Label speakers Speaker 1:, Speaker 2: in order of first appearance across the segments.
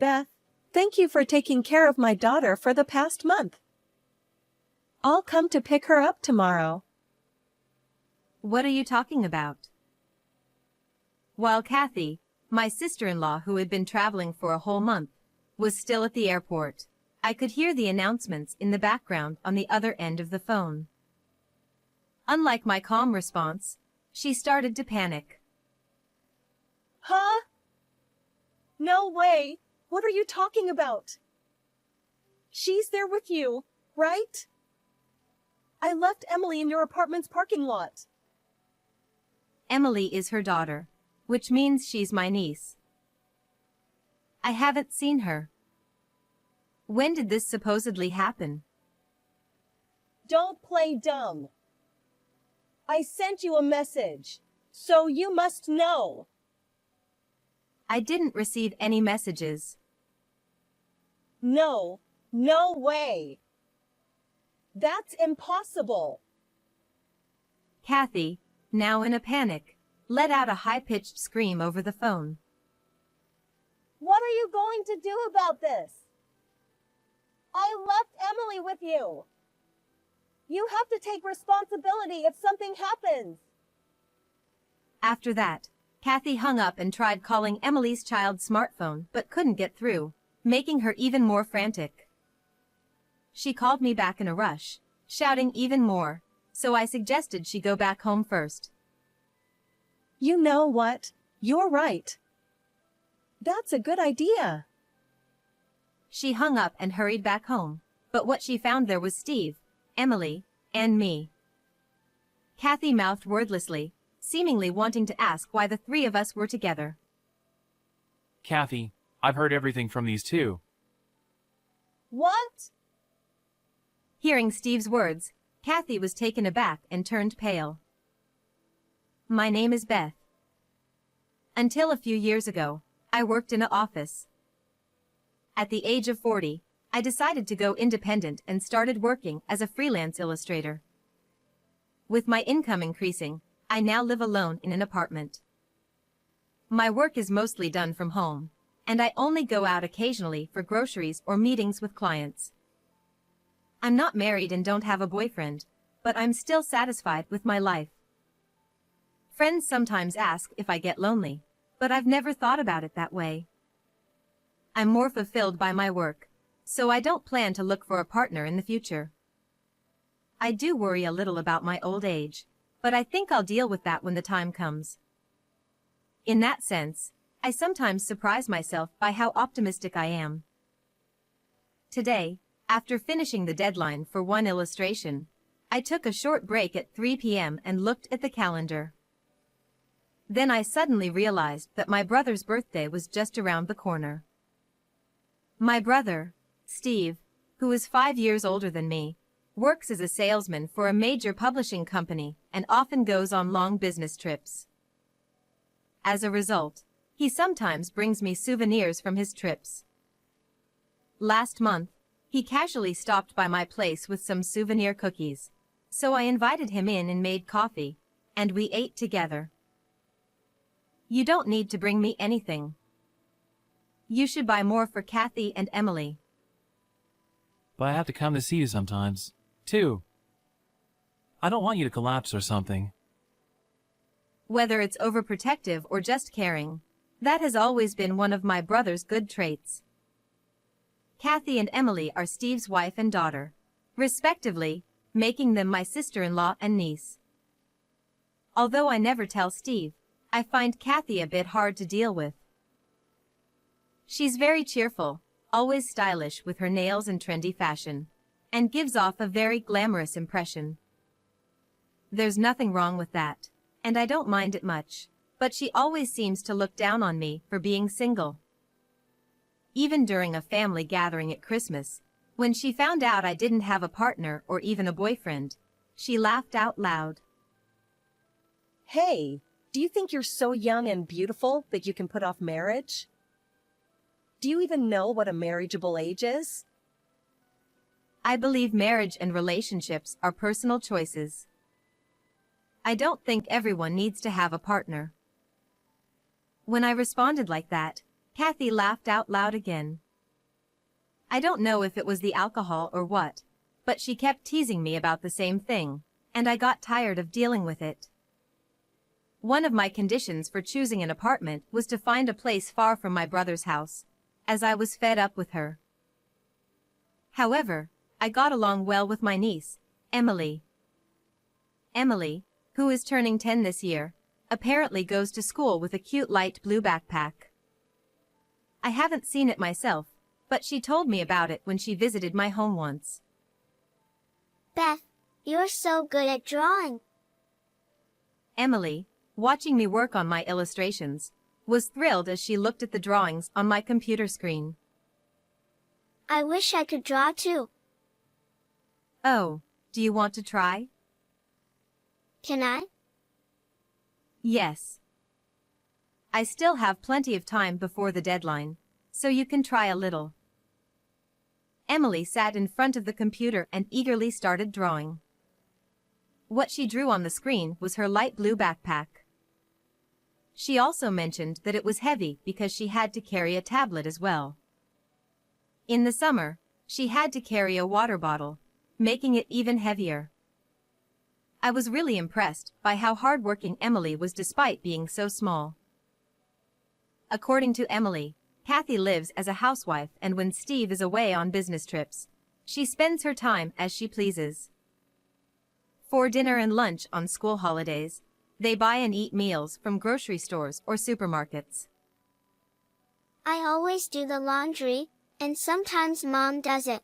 Speaker 1: Beth. Thank you for taking care of my daughter for the past month. I'll come to pick her up tomorrow.
Speaker 2: What are you talking about? While Kathy, my sister-in-law who had been traveling for a whole month, was still at the airport, I could hear the announcements in the background on the other end of the phone. Unlike my calm response, she started to panic.
Speaker 1: Huh? No way! What are you talking about? She's there with you, right? I left Emily in your apartment's parking lot.
Speaker 2: Emily is her daughter, which means she's my niece. I haven't seen her. When did this supposedly happen?
Speaker 1: Don't play dumb. I sent you a message, so you must know.
Speaker 2: I didn't receive any messages.
Speaker 1: No, no way. That's impossible.
Speaker 2: Kathy, now in a panic, let out a high-pitched scream over the phone.
Speaker 1: What are you going to do about this? I left Emily with you. You have to take responsibility if something happens.
Speaker 2: After that, Kathy hung up and tried calling Emily's child's smartphone but couldn't get through, making her even more frantic. She called me back in a rush, shouting even more, so I suggested she go back home first.
Speaker 1: You know what? You're right. That's a good idea.
Speaker 2: She hung up and hurried back home, but what she found there was Steve, Emily, and me. Kathy mouthed wordlessly, seemingly wanting to ask why the three of us were together.
Speaker 3: Kathy, I've heard everything from these two.
Speaker 1: What?
Speaker 2: Hearing Steve's words, Kathy was taken aback and turned pale. My name is Beth. Until a few years ago, I worked in an office. At the age of 40, I decided to go independent and started working as a freelance illustrator. With my income increasing, I now live alone in an apartment. My work is mostly done from home, and I only go out occasionally for groceries or meetings with clients. I'm not married and don't have a boyfriend, but I'm still satisfied with my life. Friends sometimes ask if I get lonely, but I've never thought about it that way. I'm more fulfilled by my work, so I don't plan to look for a partner in the future. I do worry a little about my old age, but I think I'll deal with that when the time comes. In that sense, I sometimes surprise myself by how optimistic I am. Today, after finishing the deadline for one illustration, I took a short break at 3 p.m. and looked at the calendar. Then I suddenly realized that my brother's birthday was just around the corner. My brother, Steve, who is 5 years older than me, works as a salesman for a major publishing company and often goes on long business trips. As a result, he sometimes brings me souvenirs from his trips. Last month, he casually stopped by my place with some souvenir cookies, so I invited him in and made coffee, and we ate together. You don't need to bring me anything. You should buy more for Kathy and Emily.
Speaker 3: But I have to come to see you sometimes, too. I don't want you to collapse or something.
Speaker 2: Whether it's overprotective or just caring, that has always been one of my brother's good traits. Kathy and Emily are Steve's wife and daughter, respectively, making them my sister-in-law and niece. Although I never tell Steve, I find Kathy a bit hard to deal with. She's very cheerful, always stylish with her nails and trendy fashion, and gives off a very glamorous impression. There's nothing wrong with that, and I don't mind it much, but she always seems to look down on me for being single. Even during a family gathering at Christmas, when she found out I didn't have a partner or even a boyfriend, she laughed out loud.
Speaker 1: Hey, do you think you're so young and beautiful that you can put off marriage? Do you even know what a marriageable age is?
Speaker 2: I believe marriage and relationships are personal choices. I don't think everyone needs to have a partner. When I responded like that, Kathy laughed out loud again. I don't know if it was the alcohol or what, but she kept teasing me about the same thing, and I got tired of dealing with it. One of my conditions for choosing an apartment was to find a place far from my brother's house, as I was fed up with her. However, I got along well with my niece, Emily. Emily, who is turning 10 this year, apparently goes to school with a cute light blue backpack. I haven't seen it myself, but she told me about it when she visited my home once.
Speaker 4: Beth, you're so good at drawing.
Speaker 2: Emily, watching me work on my illustrations, was thrilled as she looked at the drawings on my computer screen.
Speaker 4: I wish I could draw too.
Speaker 2: Oh, do you want to try?
Speaker 4: Can I?
Speaker 2: Yes. I still have plenty of time before the deadline, so you can try a little. Emily sat in front of the computer and eagerly started drawing. What she drew on the screen was her light blue backpack. She also mentioned that it was heavy because she had to carry a tablet as well. In the summer, she had to carry a water bottle, making it even heavier. I was really impressed by how hardworking Emily was despite being so small. According to Emily, Kathy lives as a housewife, and when Steve is away on business trips, she spends her time as she pleases. For dinner and lunch on school holidays, they buy and eat meals from grocery stores or supermarkets.
Speaker 4: I always do the laundry, and sometimes Mom does it.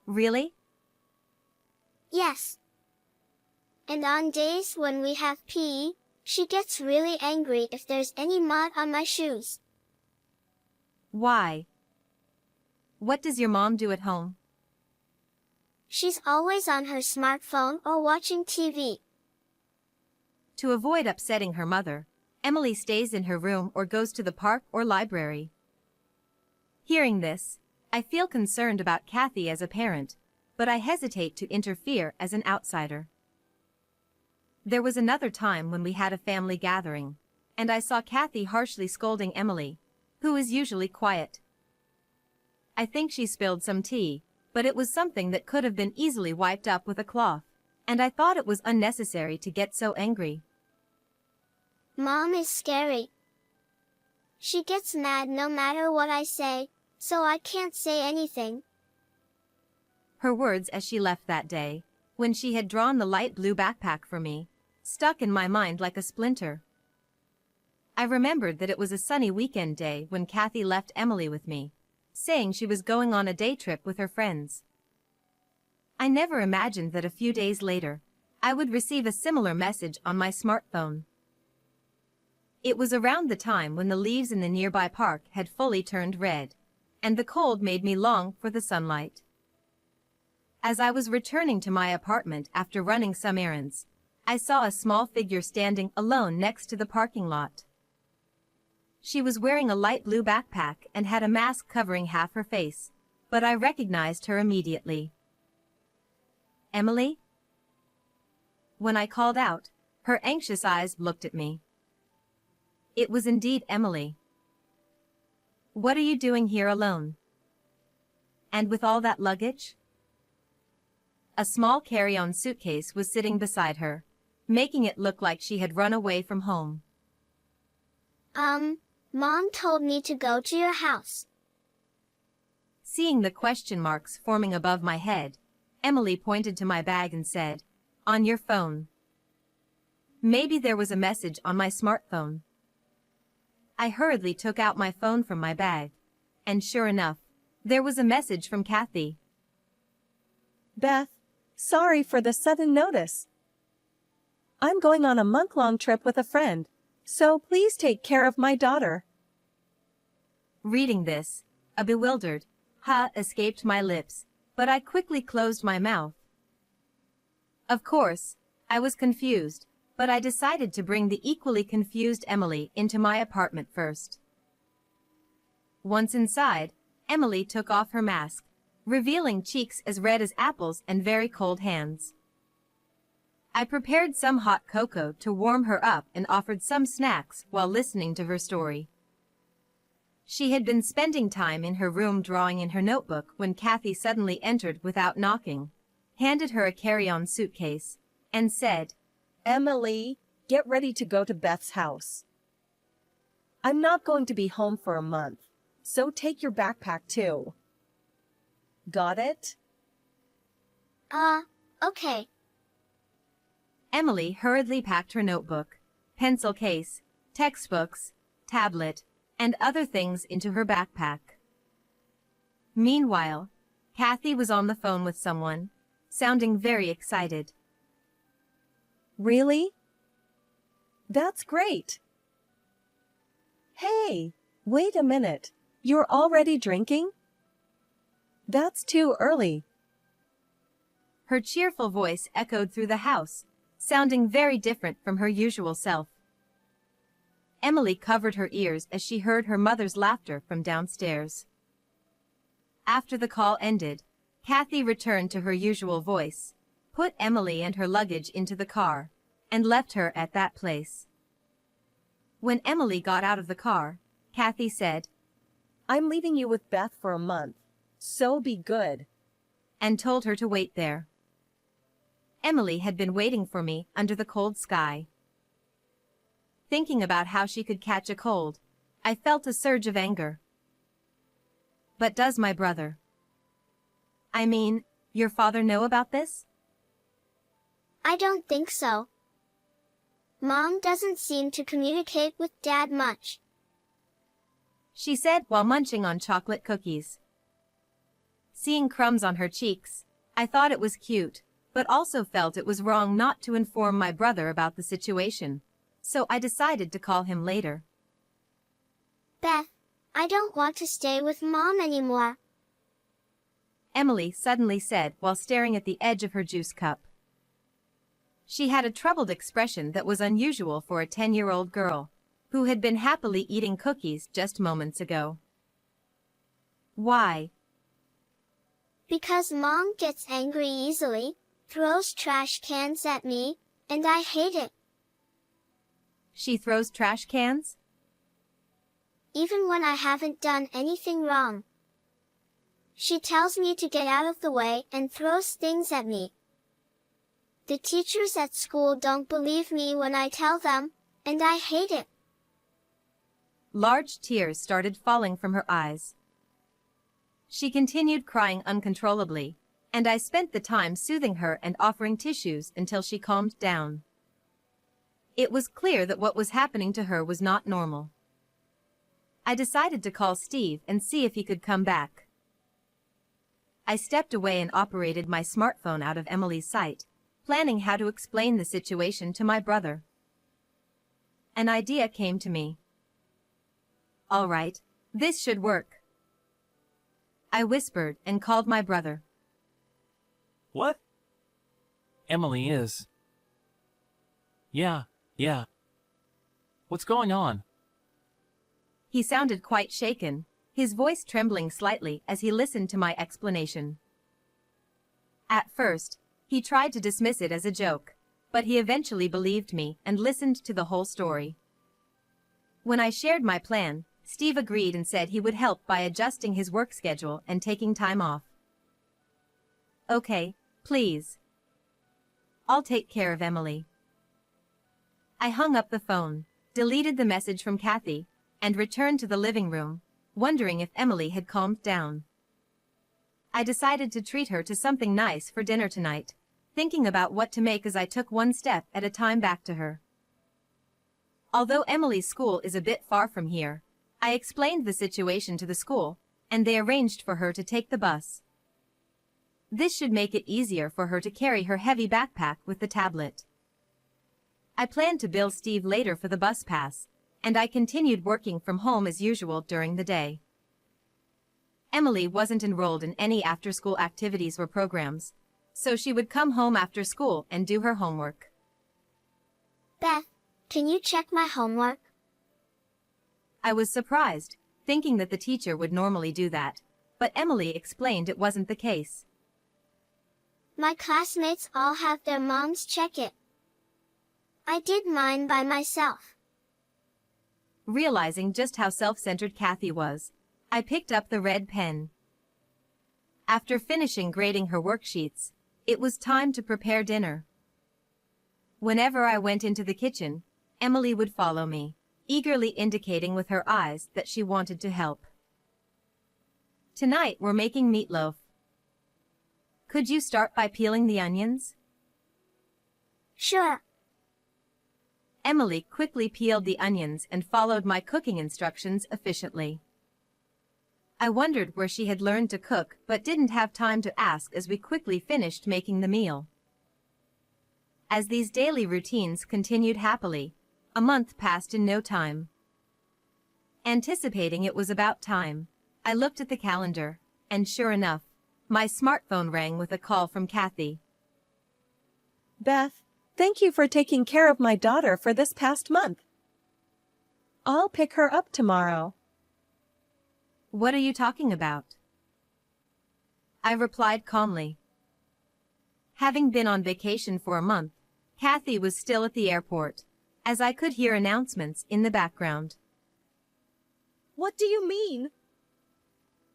Speaker 2: Really?
Speaker 4: Yes. And on days when we have PE, she gets really angry if there's any mud on my shoes.
Speaker 2: Why? What does your mom do at home?
Speaker 4: She's always on her smartphone or watching TV.
Speaker 2: To avoid upsetting her mother, Emily stays in her room or goes to the park or library. Hearing this, I feel concerned about Kathy as a parent, but I hesitate to interfere as an outsider. There was another time when we had a family gathering, and I saw Kathy harshly scolding Emily, who is usually quiet. I think she spilled some tea, but it was something that could have been easily wiped up with a cloth, and I thought it was unnecessary to get so angry.
Speaker 4: Mom is scary. She gets mad no matter what I say, so I can't say anything.
Speaker 2: Her words as she left that day, when she had drawn the light blue backpack for me, stuck in my mind like a splinter. I remembered that it was a sunny weekend day when Kathy left Emily with me, saying she was going on a day trip with her friends. I never imagined that a few days later, I would receive a similar message on my smartphone. It was around the time when the leaves in the nearby park had fully turned red, and the cold made me long for the sunlight. As I was returning to my apartment after running some errands, I saw a small figure standing alone next to the parking lot. She was wearing a light blue backpack and had a mask covering half her face, but I recognized her immediately. Emily? When I called out, her anxious eyes looked at me. It was indeed Emily. What are you doing here alone? And with all that luggage? A small carry-on suitcase was sitting beside her, making it look like she had run away from home.
Speaker 4: Mom told me to go to your house.
Speaker 2: Seeing the question marks forming above my head, Emily pointed to my bag and said, "On your phone." Maybe there was a message on my smartphone. I hurriedly took out my phone from my bag, and sure enough, there was a message from Kathy.
Speaker 1: Beth, sorry for the sudden notice. I'm going on a month-long trip with a friend, so please take care of my daughter.
Speaker 2: Reading this, a bewildered "huh" escaped my lips, but I quickly closed my mouth. Of course, I was confused, but I decided to bring the equally confused Emily into my apartment first. Once inside, Emily took off her mask, revealing cheeks as red as apples and very cold hands. I prepared some hot cocoa to warm her up and offered some snacks while listening to her story. She had been spending time in her room drawing in her notebook when Kathy suddenly entered without knocking, handed her a carry-on suitcase, and said,
Speaker 1: Emily, get ready to go to Beth's house. I'm not going to be home for a month, so take your backpack too. Got it?
Speaker 4: Okay.
Speaker 2: Emily hurriedly packed her notebook, pencil case, textbooks, tablet, and other things into her backpack. Meanwhile, Kathy was on the phone with someone, sounding very excited.
Speaker 1: Really? That's great. Hey, wait a minute. You're already drinking? That's too early.
Speaker 2: Her cheerful voice echoed through the house, sounding very different from her usual self. Emily covered her ears as she heard her mother's laughter from downstairs. After the call ended, Kathy returned to her usual voice, put Emily and her luggage into the car, and left her at that place. When Emily got out of the car, Kathy said,
Speaker 1: I'm leaving you with Beth for a month, so be good.
Speaker 2: And told her to wait there. Emily had been waiting for me under the cold sky. Thinking about how she could catch a cold, I felt a surge of anger. But does my brother, I mean, your father, know about this?
Speaker 4: I don't think so. Mom doesn't seem to communicate with Dad much,
Speaker 2: she said while munching on chocolate cookies. Seeing crumbs on her cheeks, I thought it was cute, but also felt it was wrong not to inform my brother about the situation, so I decided to call him later.
Speaker 4: Beth, I don't want to stay with Mom anymore,
Speaker 2: Emily suddenly said while staring at the edge of her juice cup. She had a troubled expression that was unusual for a 10-year-old girl, who had been happily eating cookies just moments ago. Why?
Speaker 4: Because Mom gets angry easily, throws trash cans at me, and I hate it.
Speaker 2: She throws trash cans?
Speaker 4: Even when I haven't done anything wrong. She tells me to get out of the way and throws things at me. The teachers at school don't believe me when I tell them, and I hate it.
Speaker 2: Large tears started falling from her eyes. She continued crying uncontrollably, and I spent the time soothing her and offering tissues until she calmed down. It was clear that what was happening to her was not normal. I decided to call Steve and see if he could come back. I stepped away and operated my smartphone out of Emily's sight, planning how to explain the situation to my brother. An idea came to me. All right, this should work. I whispered and called my brother.
Speaker 3: What? Emily is. Yeah. What's going on?
Speaker 2: He sounded quite shaken, his voice trembling slightly as he listened to my explanation. At first, he tried to dismiss it as a joke, but he eventually believed me and listened to the whole story. When I shared my plan, Steve agreed and said he would help by adjusting his work schedule and taking time off. Okay, please. I'll take care of Emily. I hung up the phone, deleted the message from Kathy, and returned to the living room, wondering if Emily had calmed down. I decided to treat her to something nice for dinner tonight, thinking about what to make as I took one step at a time back to her. Although Emily's school is a bit far from here, I explained the situation to the school, and they arranged for her to take the bus. This should make it easier for her to carry her heavy backpack with the tablet. I planned to bill Steve later for the bus pass, and I continued working from home as usual during the day. Emily wasn't enrolled in any after-school activities or programs, so she would come home after school and do her homework.
Speaker 4: Beth, can you check my homework?
Speaker 2: I was surprised, thinking that the teacher would normally do that, but Emily explained it wasn't the case.
Speaker 4: My classmates all have their moms check it. I did mine by myself.
Speaker 2: Realizing just how self-centered Kathy was, I picked up the red pen. After finishing grading her worksheets, it was time to prepare dinner. Whenever I went into the kitchen, Emily would follow me, eagerly indicating with her eyes that she wanted to help. Tonight we're making meatloaf. Could you start by peeling the onions?
Speaker 4: Sure.
Speaker 2: Emily quickly peeled the onions and followed my cooking instructions efficiently. I wondered where she had learned to cook but didn't have time to ask as we quickly finished making the meal. As these daily routines continued happily, a month passed in no time. Anticipating it was about time, I looked at the calendar, and sure enough, my smartphone rang with a call from Kathy.
Speaker 1: Beth, thank you for taking care of my daughter for this past month. I'll pick her up tomorrow.
Speaker 2: What are you talking about? I replied calmly. Having been on vacation for a month, Kathy was still at the airport, as I could hear announcements in the background.
Speaker 1: What do you mean?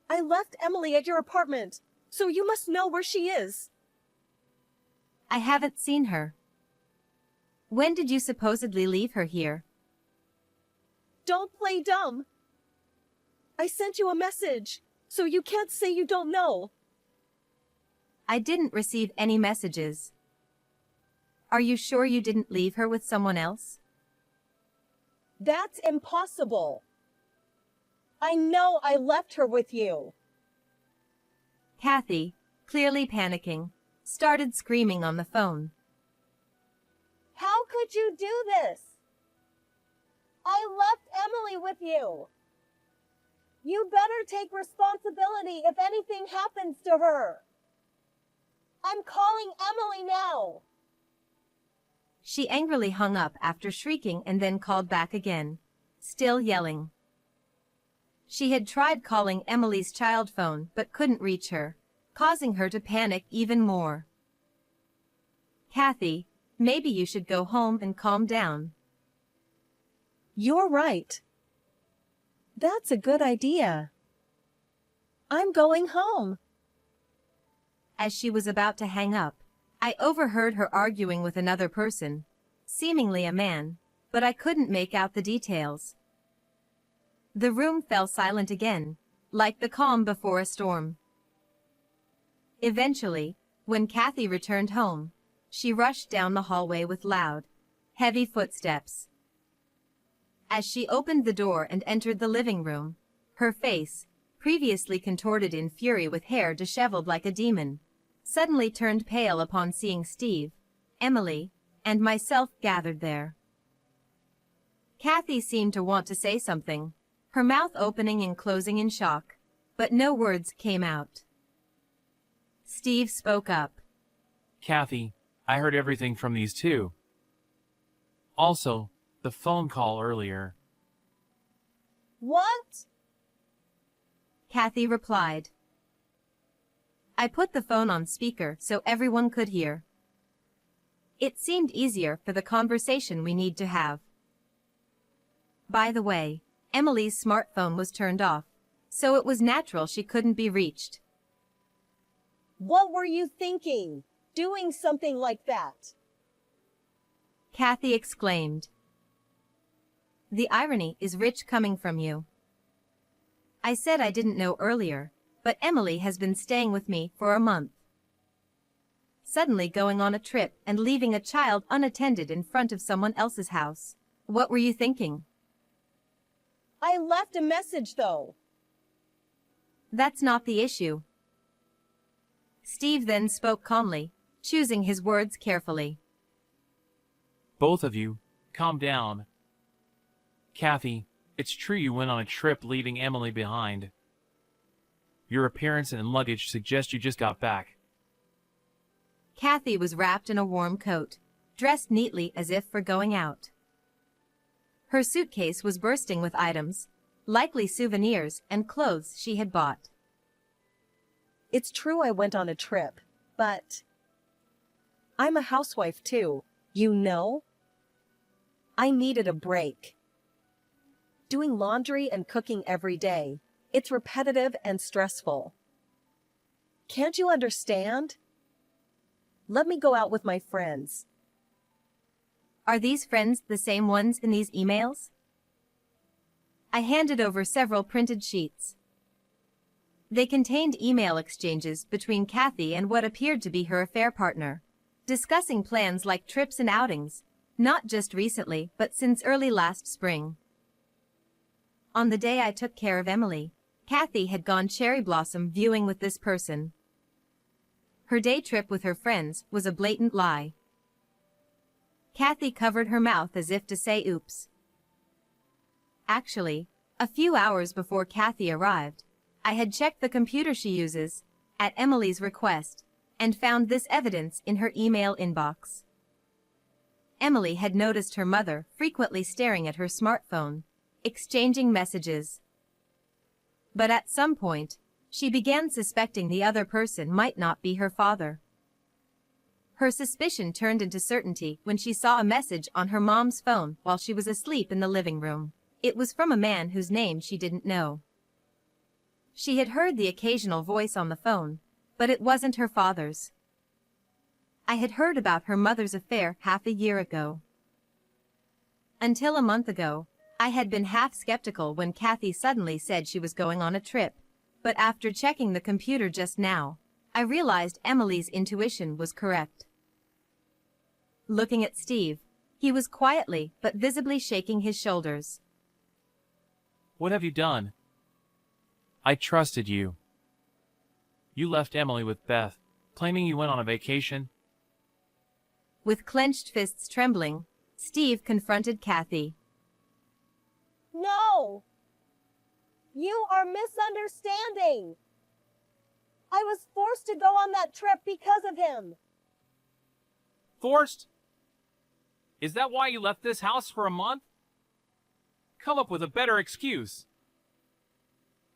Speaker 1: I left Emily at your apartment, so you must know where she is.
Speaker 2: I haven't seen her. When did you supposedly leave her here?
Speaker 1: Don't play dumb. I sent you a message, so you can't say you don't know.
Speaker 2: I didn't receive any messages. Are you sure you didn't leave her with someone else?
Speaker 1: That's impossible. I know I left her with you.
Speaker 2: Kathy, clearly panicking, started screaming on the phone.
Speaker 1: How could you do this? I left Emily with you. You better take responsibility if anything happens to her. I'm calling Emily now.
Speaker 2: She angrily hung up after shrieking and then called back again, still yelling. She had tried calling Emily's child phone but couldn't reach her, causing her to panic even more. Kathy, maybe you should go home and calm down.
Speaker 1: You're right. That's a good idea. I'm going home.
Speaker 2: As she was about to hang up, I overheard her arguing with another person, seemingly a man, but I couldn't make out the details. The room fell silent again, like the calm before a storm. Eventually, when Kathy returned home, she rushed down the hallway with loud, heavy footsteps. As she opened the door and entered the living room, her face, previously contorted in fury with hair disheveled like a demon, suddenly turned pale upon seeing Steve, Emily, and myself gathered there. Kathy seemed to want to say something, her mouth opening and closing in shock, but no words came out. Steve spoke up.
Speaker 3: Kathy, I heard everything from these two. Also, the phone call earlier.
Speaker 1: What?
Speaker 2: Kathy replied. I put the phone on speaker so everyone could hear. It seemed easier for the conversation we need to have. By the way, Emily's smartphone was turned off, so it was natural she couldn't be reached.
Speaker 1: What were you thinking, doing something like that?
Speaker 2: Kathy exclaimed. The irony is rich coming from you. I said I didn't know earlier, but Emily has been staying with me for a month. Suddenly going on a trip and leaving a child unattended in front of someone else's house. What were you thinking?
Speaker 1: I left a message, though.
Speaker 2: That's not the issue. Steve then spoke calmly, choosing his words carefully.
Speaker 3: Both of you, calm down. Kathy, it's true you went on a trip leaving Emily behind. Your appearance and luggage suggest you just got back.
Speaker 2: Kathy was wrapped in a warm coat, dressed neatly as if for going out. Her suitcase was bursting with items, likely souvenirs and clothes she had bought.
Speaker 1: It's true I went on a trip, but I'm a housewife too, you know? I needed a break. doing laundry and cooking every day. It's repetitive and stressful. Can't you understand? Let me go out with my friends.
Speaker 2: Are these friends the same ones in these emails? I handed over several printed sheets. They contained email exchanges between Kathy and what appeared to be her affair partner, discussing plans like trips and outings, not just recently but since early last spring. On the day I took care of Emily, Kathy had gone cherry blossom viewing with this person. Her day trip with her friends was a blatant lie. Kathy covered her mouth as if to say oops. Actually, a few hours before Kathy arrived, I had checked the computer she uses, at Emily's request, and found this evidence in her email inbox. Emily had noticed her mother frequently staring at her smartphone, exchanging messages. But at some point, she began suspecting the other person might not be her father. Her suspicion turned into certainty when she saw a message on her mom's phone while she was asleep in the living room. It was from a man whose name she didn't know. She had heard the occasional voice on the phone, but it wasn't her father's. I had heard about her mother's affair half a year ago. Until a month ago, I had been half skeptical when Kathy suddenly said she was going on a trip, but after checking the computer just now, I realized Emily's intuition was correct. Looking at Steve, he was quietly but visibly shaking his shoulders.
Speaker 3: What have you done? I trusted you. You left Emily with Beth, claiming you went on a vacation.
Speaker 2: With clenched fists trembling, Steve confronted Kathy.
Speaker 1: No! You are misunderstanding. I was forced to go on that trip because of him.
Speaker 3: Forced? Is that why you left this house for a month? Come up with a better excuse.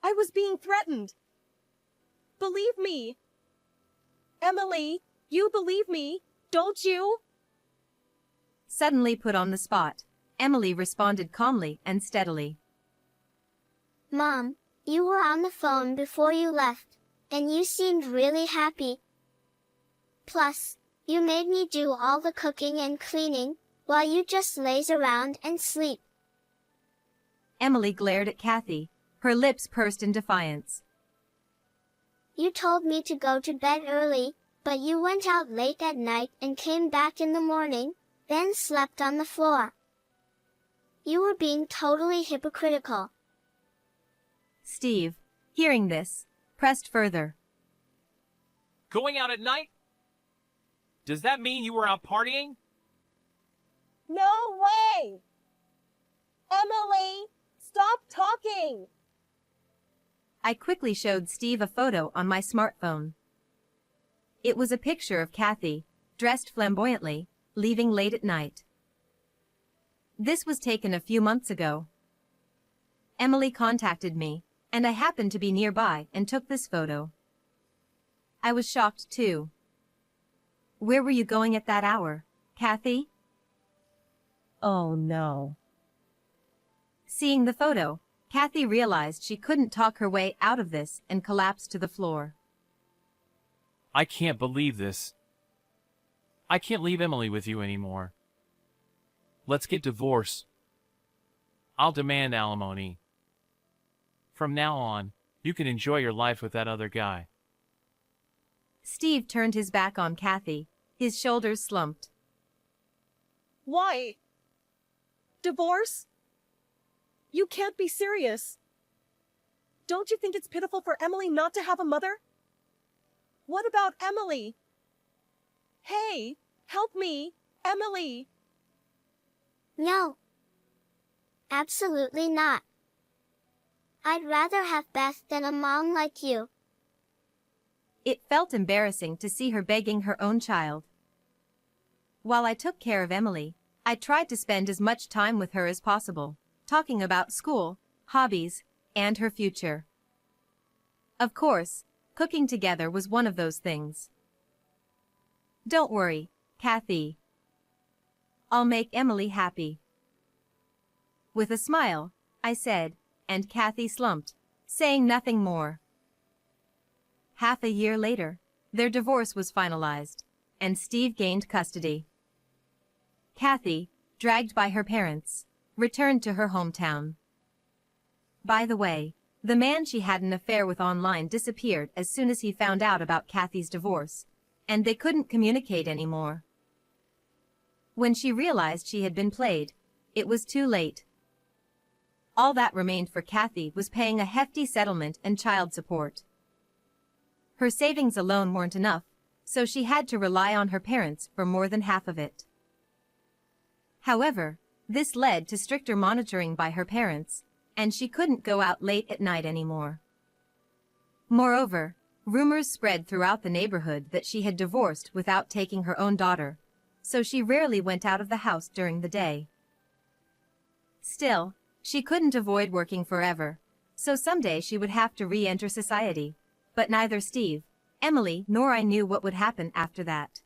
Speaker 1: I was being threatened. Believe me. Emily, you believe me, don't you?
Speaker 2: Suddenly put on the spot, Emily responded calmly and steadily.
Speaker 4: Mom, you were on the phone before you left, and you seemed really happy. Plus, you made me do all the cooking and cleaning, while you just laze around and sleep.
Speaker 2: Emily glared at Kathy, her lips pursed in defiance.
Speaker 4: You told me to go to bed early, but you went out late at night and came back in the morning, then slept on the floor. You were being totally hypocritical.
Speaker 2: Steve, hearing this, pressed further.
Speaker 3: Going out at night? Does that mean you were out partying?
Speaker 1: No way! Emily, stop talking!
Speaker 2: I quickly showed Steve a photo on my smartphone. It was a picture of Kathy, dressed flamboyantly, leaving late at night. This was taken a few months ago. Emily contacted me, and I happened to be nearby and took this photo. I was shocked too. Where were you going at that hour, Kathy?
Speaker 1: Oh no.
Speaker 2: Seeing the photo, Kathy realized she couldn't talk her way out of this and collapsed to the floor.
Speaker 3: I can't believe this. I can't leave Emily with you anymore. Let's get divorced. I'll demand alimony. From now on, you can enjoy your life with that other guy.
Speaker 2: Steve turned his back on Kathy, his shoulders slumped.
Speaker 1: Why? Divorce? You can't be serious. Don't you think it's pitiful for Emily not to have a mother? What about Emily? Hey, help me, Emily.
Speaker 4: No. Absolutely not. I'd rather have Beth than a mom like you.
Speaker 2: It felt embarrassing to see her begging her own child. While I took care of Emily, I tried to spend as much time with her as possible, talking about school, hobbies, and her future. Of course, cooking together was one of those things. Don't worry, Kathy. I'll make Emily happy. With a smile, I said, and Kathy slumped, saying nothing more. Half a year later, their divorce was finalized, and Steve gained custody. Kathy, dragged by her parents, returned to her hometown. By the way, the man she had an affair with online disappeared as soon as he found out about Kathy's divorce, and they couldn't communicate anymore. When she realized she had been played, it was too late. All that remained for Kathy was paying a hefty settlement and child support. Her savings alone weren't enough, so she had to rely on her parents for more than half of it. However, this led to stricter monitoring by her parents, and she couldn't go out late at night anymore. Moreover, rumors spread throughout the neighborhood that she had divorced without taking her own daughter, so she rarely went out of the house during the day. Still, she couldn't avoid working forever, so someday she would have to re-enter society, but neither Steve, Emily, nor I knew what would happen after that.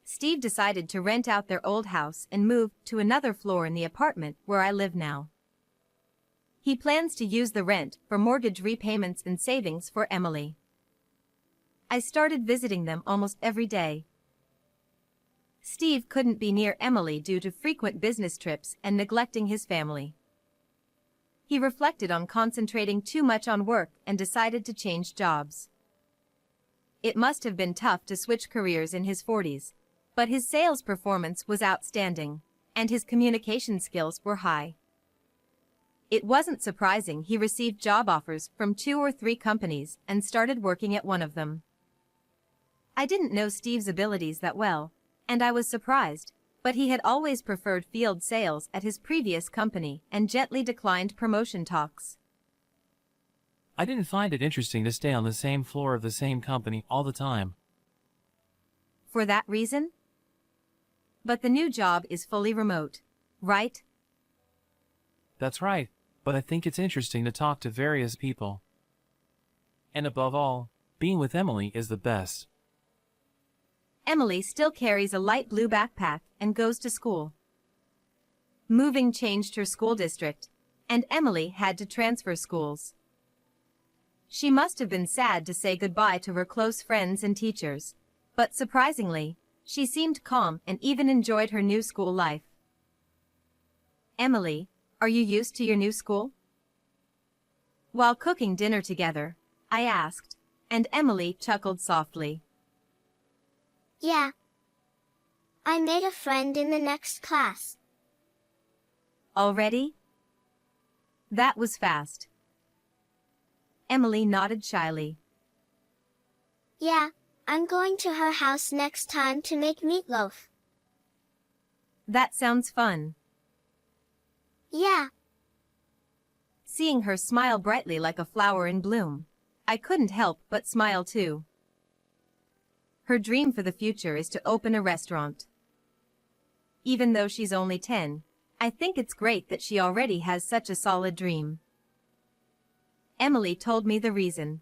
Speaker 2: Steve decided to rent out their old house and move to another floor in the apartment where I live now. He plans to use the rent for mortgage repayments and savings for Emily. I started visiting them almost every day. Steve couldn't be near Emily due to frequent business trips and neglecting his family. He reflected on concentrating too much on work and decided to change jobs. It must have been tough to switch careers in his 40s, but his sales performance was outstanding, and his communication skills were high. It wasn't surprising he received job offers from 2 or 3 companies and started working at one of them. I didn't know Steve's abilities that well, and I was surprised, but he had always preferred field sales at his previous company and gently declined promotion talks.
Speaker 3: I didn't find it interesting to stay on the same floor of the same company all the time.
Speaker 2: For that reason? But the new job is fully remote, right?
Speaker 3: That's right, but I think it's interesting to talk to various people. And above all, being with Emily is the best.
Speaker 2: Emily still carries a light blue backpack and goes to school. Moving changed her school district, and Emily had to transfer schools. She must have been sad to say goodbye to her close friends and teachers, but surprisingly, she seemed calm and even enjoyed her new school life. Emily, are you used to your new school? While cooking dinner together, I asked, and Emily chuckled softly.
Speaker 4: Yeah. I made a friend in the next class.
Speaker 2: Already? That was fast. Emily nodded shyly.
Speaker 4: Yeah, I'm going to her house next time to make meatloaf.
Speaker 2: That sounds fun.
Speaker 4: Yeah.
Speaker 2: Seeing her smile brightly like a flower in bloom, I couldn't help but smile too. Her dream for the future is to open a restaurant. Even though she's only 10, I think it's great that she already has such a solid dream. Emily told me the reason.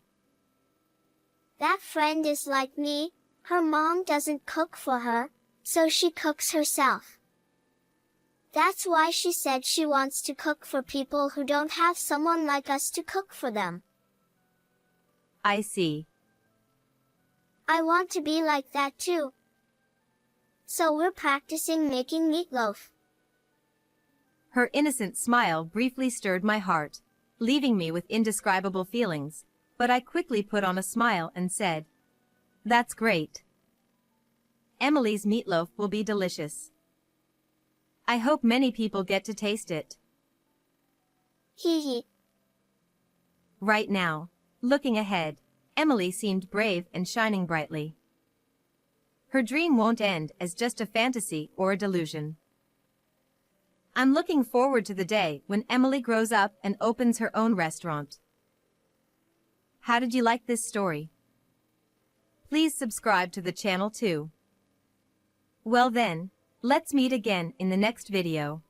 Speaker 4: That friend is like me. Her mom doesn't cook for her, so she cooks herself. That's why she said she wants to cook for people who don't have someone like us to cook for them.
Speaker 2: I see.
Speaker 4: I want to be like that too. So we're practicing making meatloaf.
Speaker 2: Her innocent smile briefly stirred my heart, leaving me with indescribable feelings, but I quickly put on a smile and said, "That's great. Emily's meatloaf will be delicious. I hope many people get to taste it."
Speaker 4: Hee hee.
Speaker 2: Right now, looking ahead, Emily seemed brave and shining brightly. Her dream won't end as just a fantasy or a delusion. I'm looking forward to the day when Emily grows up and opens her own restaurant. How did you like this story? Please subscribe to the channel too. Well then, let's meet again in the next video.